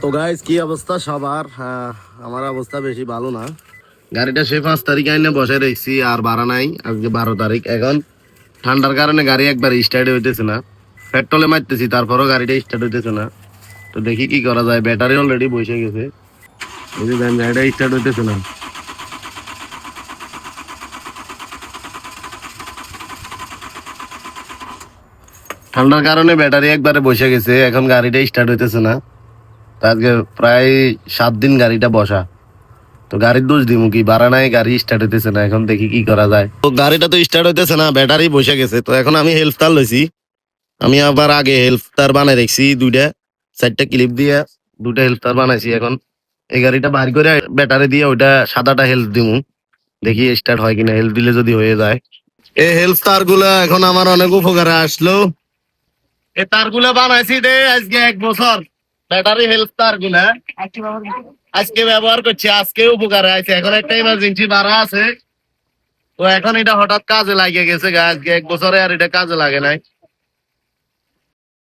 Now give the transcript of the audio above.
তো গাইস কি অবস্থা সবার? আমার অবস্থা বেশি ভালো না। গাড়িটা সে 5 তারিখ আইনে বসে রেখেছি, আর ভাড়া নাই। আজকে 12 তারিখ। এখন ঠান্ডার কারণে গাড়ি একবার স্টার্ট হইতেছে না। পেট্রোলে মারতেছি, তারপরও গাড়িটা স্টার্ট হইতেছে না। তো দেখি কি করা যায়। ব্যাটারি অলরেডি বসে গেছে, বুঝলেন, গাড়িটা স্টার্ট হইতেছে না। ঠান্ডার কারণে ব্যাটারি একবারে বসে গেছে, এখন গাড়িটা স্টার্ট হইতেছে না। তো আজকে প্রায় 7 দিন গাড়িটা বসা। তো গাড়ির দোষ দিমু কি, ভাড়া নাই, গাড়ি স্টার্ট হইতেছে না। এখন দেখি কি করা যায়। তো গাড়িটা তো স্টার্ট হইতেছে না, ব্যাটারি বসে গেছে। তো এখন আমি হেল্প তার লইছি। আমি আবার আগে হেল্প তার বানাই রেখছি দুইটা, 4টা ক্লিপ দিয়ে 2টা হেল্প তার বানাইছি। এখন এই গাড়িটা বাইর করে ব্যাটারি দিয়ে ওইটা সাদাটা হেল্প দিমু, দেখি স্টার্ট হয় কিনা। হেল্প দিলে যদি হয়ে যায়। এই হেল্প তার গুলা এখন আমার অনেক উপকারে আসলো। এই তার গুলা বানাইছি দে আজকে 1 বছর। ব্যাটারি হেল্প তার গুলা আজকে ব্যবহার করছি, আজকে উপকারে আছে। এখন একটা ইমার্জেন্সি ভাড়া আছে, তো এখন এটা হঠাৎ কাজে লাগে গেছে। আজকে 1 বছরে আর এটা কাজে লাগে নাই।